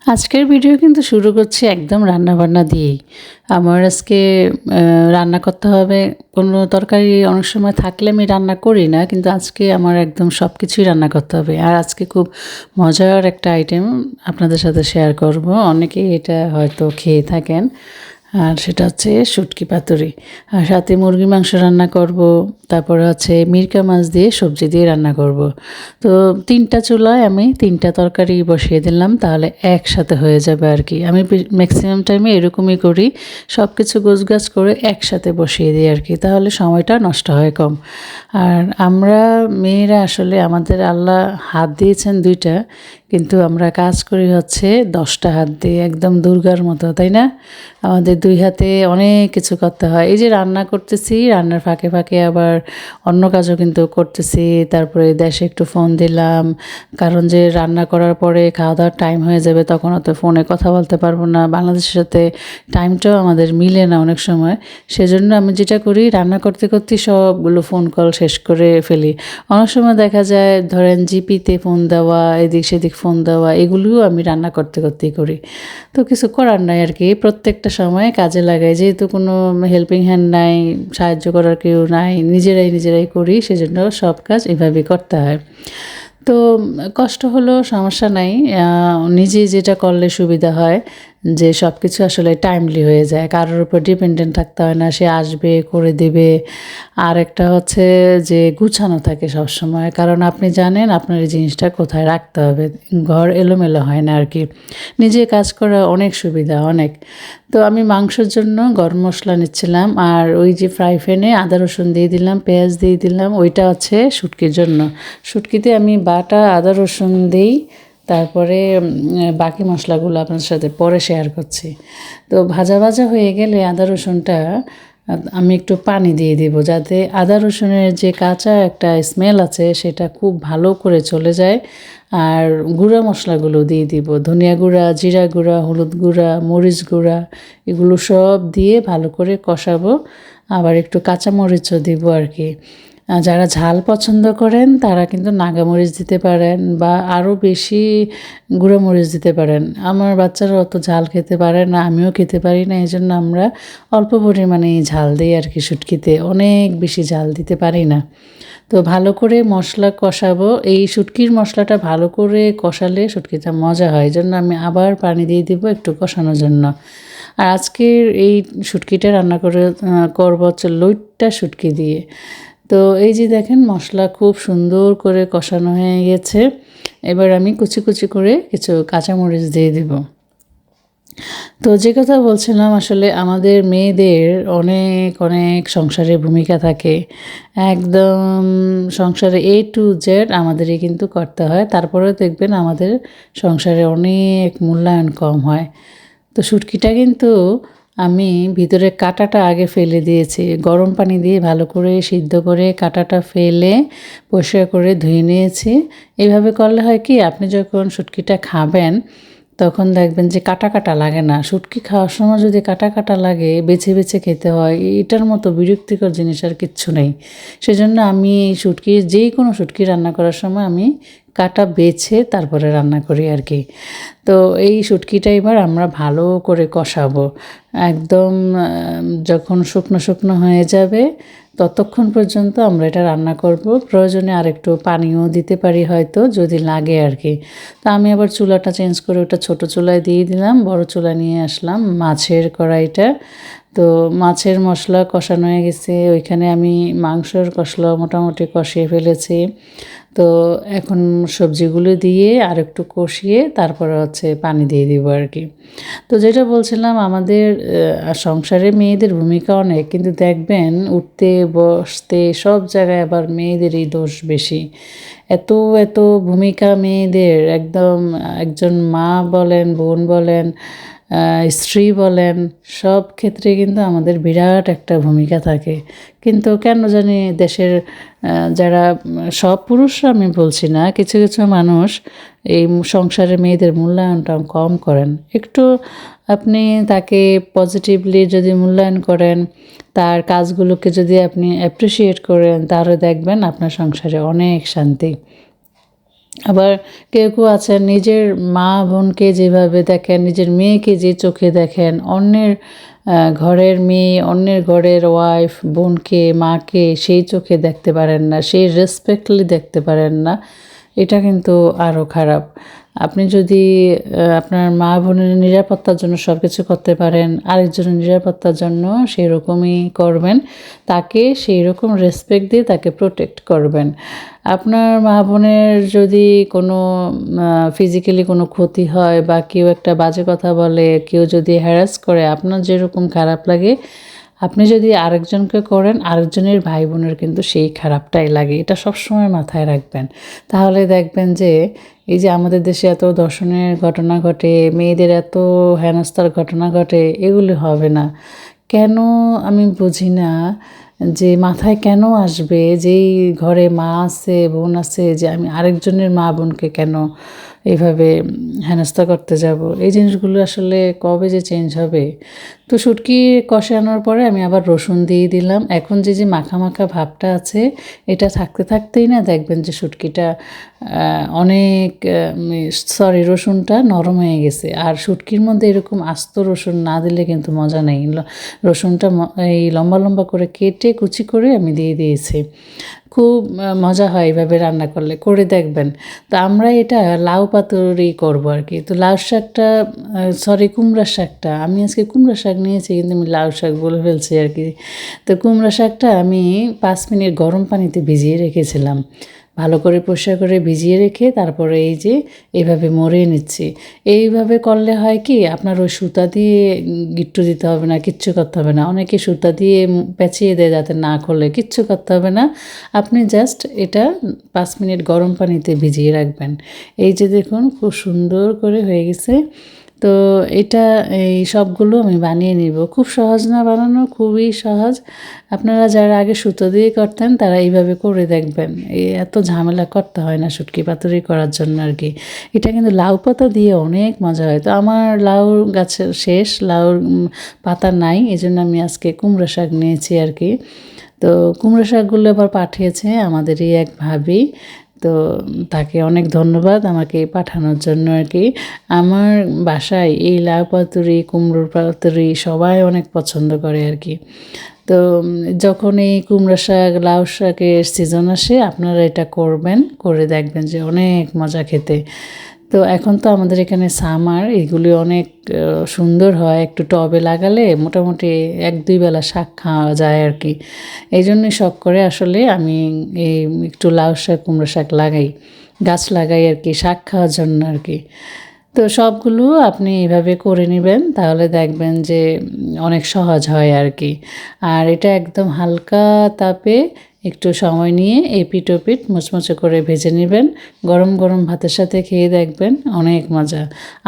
আজকের ভিডিও কিন্তু শুরু করছি একদম রান্নাবান্না দিয়েই। আমার আজকে রান্না করতে হবে। কোনো তরকারি অনেক সময় থাকলে আমি রান্না করি না, কিন্তু আজকে আমার একদম সব কিছুই রান্না করতে হবে। আর আজকে খুব মজার একটা আইটেম আপনাদের সাথে শেয়ার করব। অনেকেই এটা হয়তো খেয়ে থাকেন, আর সেটা হচ্ছে শুটকি পাতুরি। আর সাথে মুরগির মাংস রান্না করব, তারপরে হচ্ছে মিরকা মাছ দিয়ে সবজি দিয়ে রান্না করব। তো 3টা চুলায় আমি 3টা তরকারি বসিয়ে দিলাম, তাহলে একসাথে হয়ে যাবে আর কি। আমি ম্যাক্সিমাম টাইমে এরকমই করি, সব কিছু গোছগাছ করে একসাথে বসিয়ে দিই আর কি, তাহলে সময়টা নষ্ট হয় কম। আর আমরা মেয়েরা আসলে আমাদের আল্লাহ হাত দিয়েছেন 2টা, কিন্তু আমরা কাজ করি হচ্ছে 10টা হাত দিয়ে, একদম দুর্গার মতো, তাই না? আমাদের 2 হাতে অনেক কিছু করতে হয়। এই যে রান্না করতেছি, রান্নার ফাঁকে ফাঁকে আবার অন্য কাজও কিন্তু করতেছি। তারপরে দেশে একটু ফোন দিলাম, কারণ যে রান্না করার পরে খাওয়া দাওয়ার টাইম হয়ে যাবে, তখন অত ফোনে কথা বলতে পারবো না। বাংলাদেশের সাথে টাইমটাও আমাদের মিলে না অনেক সময়। সেজন্য আমি যেটা করি, রান্না করতে করতেই সবগুলো ফোন কল শেষ করে ফেলি। অনেক সময় দেখা যায় ধরেন জিপিতে ফোন দেওয়া, এদিক সেদিক ফোন দেওয়া, এগুলোও আমি রান্না করতে করতেই করি। তো কিছু করার নাই আর কি, প্রত্যেকটা সময় কাজে লাগাই। যেহেতু কোনো হেল্পিং হ্যান্ড নাই, সাহায্য করার কেউ নাই, নিজেরাই করি, সেজন্য সব কাজ এভাবেই করতে হয়। তো কষ্ট হলেও সমস্যা নাই, নিজে যেটা করলে সুবিধা হয় যে সব কিছু আসলে টাইমলি হয়ে যায়, কারোর উপর ডিপেন্ডেন্ট থাকতে হয় না, সে আসবে করে দেবে। আর একটা হচ্ছে যে গুছানো থাকে সব সময়, কারণ আপনি জানেন আপনার এই জিনিসটা কোথায় রাখতে হবে, ঘর এলোমেলো হয় না আর কি। নিজে কাজ করা অনেক সুবিধা, অনেক। তো আমি মাংসের জন্য গরম মশলা নিচ্ছিলাম, আর ওই যে ফ্রাই প্যানে আদা রসুন দিয়ে দিলাম, পেঁয়াজ দিয়ে দিলাম, ওইটা হচ্ছে শুটকির জন্য। শুটকিতে আমি বাটা আদা রসুন দিই, তারপরে বাকি মশলাগুলো আপনার সাথে পরে শেয়ার করছি। তো ভাজা ভাজা হয়ে গেলে আদা রসুনটা আমি একটু পানি দিয়ে দিব, যাতে আদা রসুনের যে কাঁচা একটা স্মেল আছে সেটা খুব ভালো করে চলে যায়। আর গুঁড়া মশলাগুলো দিয়ে দিব, ধনিয়া গুঁড়া, জিরা গুঁড়া, হলুদ গুঁড়া, মরিচ গুঁড়া, এগুলো সব দিয়ে ভালো করে কষাবো। আবার একটু কাঁচামরিচও দিব আর কি। যারা ঝাল পছন্দ করেন তারা কিন্তু নাগামরিচ দিতে পারেন, বা আরও বেশি গুঁড়ো মরিচ দিতে পারেন। আমার বাচ্চারা অত ঝাল খেতে পারে না, আমিও খেতে পারি না, এই জন্য আমরা অল্প পরিমাণেই ঝাল দিই আর কি শুটকিতে, অনেক বেশি ঝাল দিতে পারি না। তো ভালো করে মশলা কষাবো, এই শুটকির মশলাটা ভালো করে কষালে শুটকিটা মজা হয়, এই জন্য আমি আবার পানি দিয়ে দিব একটু কষানোর জন্য। আর আজকের এই শুটকিটা রান্না করবো হচ্ছে লইট্টা শুটকি দিয়ে। তো এই যে দেখেন মশলা খুব সুন্দর করে কষানো হয়ে গেছে, এবার আমি কুচি কুচি করে কিছু কাঁচামরিচ দিয়ে দেব। তো যে কথা বলছিলাম, আসলে আমাদের মেয়েদের অনেক অনেক সংসারে ভূমিকা থাকে, একদম সংসারে A to Z আমাদেরই কিন্তু করতে হয়। তারপরেও দেখবেন আমাদের সংসারে অনেক মূল্যায়ন কম হয়। তো শুটকিটা কিন্তু আমি ভিতরে কাঁটাটা আগে ফেলে দিয়েছি, গরম পানি দিয়ে ভালো করে সিদ্ধ করে কাঁটাটা ফেলে পরিষ্কার করে ধুয়ে নিয়েছি। এইভাবে করলে হয় কি, আপনি যখন শুটকিটা খাবেন তখন দেখবেন যে কাটা কাটা লাগে না। শুটকি খাওয়ার সময় যদি কাটা কাটা লাগে, বেছে বেছে খেতে হয়, এটার মতো বিরক্তিকর জিনিস আর কিচ্ছু নেই। সেজন্য আমি এই শুটকি, যেই কোনো শুটকি রান্না করার সময় আমি কাটা বেছে তারপরে রান্না করি আর কি। তো এই শুটকিটা এবার আমরা ভালো করে কষাবো, একদম যখন শুকনো শুকনো হয়ে যাবে ততক্ষণ পর্যন্ত আমরা এটা রান্না করব। প্রয়োজনে আরেকটু পানিও দিতে পারি হয়তো, যদি লাগে আর কি। তা আমি আবার চুলাটা চেঞ্জ করে ওটা ছোট চুলায় দিয়ে দিলাম, বড় চুলা নিয়ে আসলাম মাছের কড়াইটা। তো মাছের মশলা কষানো হয়ে গেছে, ওইখানে আমি মাংসর কষলা মোটামুটি কষিয়ে ফেলেছি। তো এখন সবজিগুলো দিয়ে আর একটু কষিয়ে তারপরে হচ্ছে পানি দিয়ে দিব আর কি। তো যেটা বলছিলাম, আমাদের সংসারে মেয়েদের ভূমিকা অনেক, কিন্তু দেখবেন উঠতে বসতে সব জায়গায় আবার মেয়েদেরই দোষ বেশি। এত এত ভূমিকা মেয়েদের, একদম একজন মা বলেন, বোন বলেন, স্ত্রী বলেন, সব ক্ষেত্রে কিন্তু আমাদের বিরাট একটা ভূমিকা থাকে। কিন্তু কেন জানি দেশের যারা, সব পুরুষরা আমি বলছি না, কিছু কিছু মানুষ এই সংসারে মেয়েদের মূল্যায়নটা কম করেন। একটু আপনি তাকে পজিটিভলি যদি মূল্যায়ন করেন, তার কাজগুলোকে যদি আপনি অ্যাপ্রিসিয়েট করেন, তাহলে দেখবেন আপনার সংসারে অনেক শান্তি। আবার কেউ কেউ আছেন নিজের মা বোনকে যেভাবে দেখেন, নিজের মেয়েকে যে চোখে দেখেন, অন্যের ঘরের মেয়ে, অন্যের ঘরের ওয়াইফ, বোনকে, মাকে সেই চোখে দেখতে পারেন না, সেই রেসপেক্টলি দেখতে পারেন না। এটা কিন্তু আরও খারাপ। আপনি যদি আপনার মা বোনের নিরাপত্তার জন্য সব কিছু করতে পারেন, আরেকজনের নিরাপত্তার জন্য সেরকমই করবেন, তাকে সেই রকম রেসপেক্ট দিয়ে তাকে প্রোটেক্ট করবেন। আপনার মা বোনের যদি কোনো ফিজিক্যালি কোনো ক্ষতি হয় বা কেউ একটা বাজে কথা বলে, কেউ যদি হ্যারাস করে, আপনার যেরকম খারাপ লাগে, আপনি যদি আরেকজনকে করেন, আরেকজনের ভাই বোনের কিন্তু সেই খারাপটাই লাগে। এটা সবসময় মাথায় রাখবেন। তাহলে দেখবেন যে এই যে আমাদের দেশে এত ধর্ষণের ঘটনা ঘটে, মেয়েদের এত হেনস্থার ঘটনা ঘটে, এগুলি হবে না। কেন আমি বুঝি না যে মাথায় কেন আসবে যেই ঘরে মা আছে, বোন আছে, যে আমি আরেকজনের মা বোনকে কেন এইভাবে হেনস্থা করতে যাব। এই জিনিসগুলো আসলে কবে যে চেঞ্জ হবে। তো শুটকি কষানোর পরে আমি আবার রসুন দিয়ে দিলাম। এখন যে মাখা মাখা ভাবটা আছে, এটা থাকতে থাকতেই না দেখবেন যে শুটকিটা অনেক রসুনটা নরম হয়ে গেছে। আর শুটকির মধ্যে এরকম আস্ত রসুন না দিলে কিন্তু মজা নেই। রসুনটা এই লম্বা লম্বা করে কেটে কুচি করে আমি দিয়ে দিয়েছি। খুব মজা হয় এইভাবে রান্না করলে, করে দেখবেন। তো আমরা এটা লাউ পাতুরি করবো আর কি। তো লাউ শাকটা, কুমড়া শাকটা, আমি আজকে কুমড়া শাক নিয়েছি কিন্তু আমি লাউ শাক বলে ফেলছি আর কি। তো কুমড়া শাকটা আমি 5 মিনিট গরম পানিতে ভিজিয়ে রেখেছিলাম। ভালো করে পরিষ্কার করে ভিজিয়ে রেখে তারপরে এই যে এইভাবে মরিয়ে নিচ্ছি। এইভাবে করলে হয় কি, আপনার ওই সুতা দিয়ে গিট্টু দিতে হবে না, কিচ্ছু করতে হবে না। অনেকে সুতা দিয়ে পেঁচিয়ে দেয় যাতে না খোলে, কিচ্ছু করতে হবে না। আপনি জাস্ট এটা 5 মিনিট গরম পানিতে ভিজিয়ে রাখবেন। এই যে দেখুন খুব সুন্দর করে হয়ে গেছে। তো এটা এই সবগুলো আমি বানিয়ে নিব। খুব সহজ না বানানো, খুবই সহজ। আপনারা যারা আগে সুতো দিয়ে করতেন তারা এইভাবে করে দেখবেন। এত ঝামেলা করতে হয় না শুটকি পাতুরি করার জন্য আর কি। এটা কিন্তু লাউ পাতা দিয়ে অনেক মজা হয়। তো আমার লাউ গাছের শেষ, লাউর পাতা নাই, এই জন্য আমি আজকে কুমড়ো শাক নিয়েছি আর কি। তো কুমড়ো শাকগুলো আবার পাঠিয়েছে আমাদেরই এক ভাবি। তো তাকে অনেক ধন্যবাদ আমাকে পাঠানোর জন্য আর কি। আমার বাসায় এই লাউ পাতুরি, কুমড়োর পাতুরি সবাই অনেক পছন্দ করে আর কি। তো যখন এই কুমড়ো শাক, লাউ শাকের সিজন আসে, আপনারা এটা করবেন, করে দেখবেন যে অনেক মজা খেতে। তো এখন তো আমাদের এখানে সামার, এগুলি অনেক সুন্দর হয়। একটু টবে লাগালে মোটামুটি 1-2 বেলা শাক খাওয়া যায় আর কি। এই জন্যই শখ করে আসলে আমি এই একটু লাউ শাক, কুমড়ো শাক লাগাই, গাছ লাগাই আর কি, শাক খাওয়ার জন্য আর কি। তো সবগুলো আপনি এভাবে করে নেবেন, তাহলে দেখবেন যে অনেক সহজ হয় আর কি। আর এটা একদম হালকা তাপে একটু সময় নিয়ে এপিট ওপিট মুচমুচে করে ভেজে নেবেন। গরম গরম ভাতের সাথে খেয়ে দেখবেন অনেক মজা।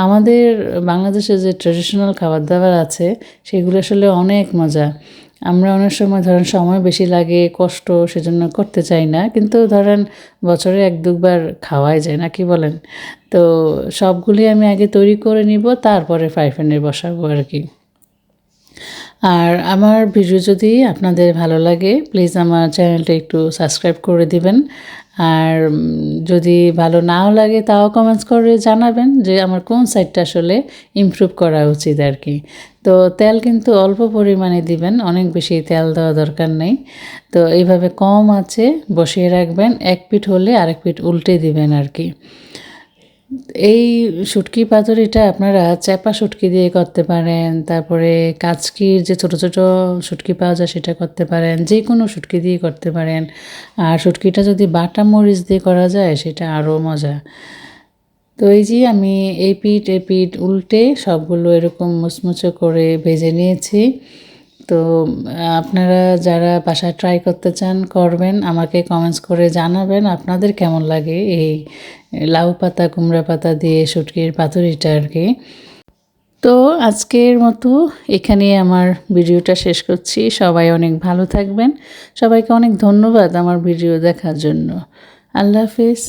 আমাদের বাংলাদেশে যে ট্রেডিশনাল খাবার দাবার আছে সেগুলো আসলে অনেক মজা। আমরা অনেক সময় ধরেন সময় বেশি লাগে, কষ্ট, সেজন্য করতে চাই না, কিন্তু ধরেন বছরে 1-2 বার খাওয়াই যায়, না কি বলেন? তো সবগুলি আমি আগে তৈরি করে নিব, তারপরে ফ্রাই প্যানে বসাবো আর কি। আর আমার ভিডিও যদি আপনাদের ভালো লাগে প্লিজ আমার চ্যানেলটা একটু সাবস্ক্রাইব করে দিবেন। আর যদি ভালো নাও লাগে তাও কমেন্টস করে জানাবেন যে আমার কোন সাইডটা আসলে ইমপ্রুভ করা উচিত আর কি। তো তেল কিন্তু অল্প পরিমাণে দিবেন, অনেক বেশি তেল দেওয়া দরকার নেই। তো এইভাবে কম আঁচে বসিয়ে রাখবেন, এক পিঠ হলে আরেক পিঠ উল্টে দিবেন আর কি। এই শুটকি পাতুরিটা আপনারা চ্যাপা শুটকি দিয়ে করতে পারেন, তারপরে কাচকির যে ছোট ছোট শুটকি পাওয়া যায় সেটা করতে পারেন, যে কোনো শুটকি দিয়ে করতে পারেন। আর শুটকিটা যদি বাটা মরিচ দিয়ে করা যায় সেটা আরও মজা। তো এই যে আমি এই পিঠ উল্টে সবগুলো এরকম মুচমুচে করে ভেজে নিয়েছি। তো আপনারা যারা বাসায় ট্রাই করতে চান করবেন, আমাকে কমেন্টস করে জানাবেন আপনাদের কেমন লাগে এই লাউ পাতা, কুমড়া পাতা দিয়ে শুটকির পাতুরিটা আর কি। তো আজকের মতো এখানে আমার ভিডিওটা শেষ করছি। সবাই অনেক ভালো থাকবেন। সবাইকে অনেক ধন্যবাদ আমার ভিডিও দেখার জন্য। আল্লাহ হাফেজ।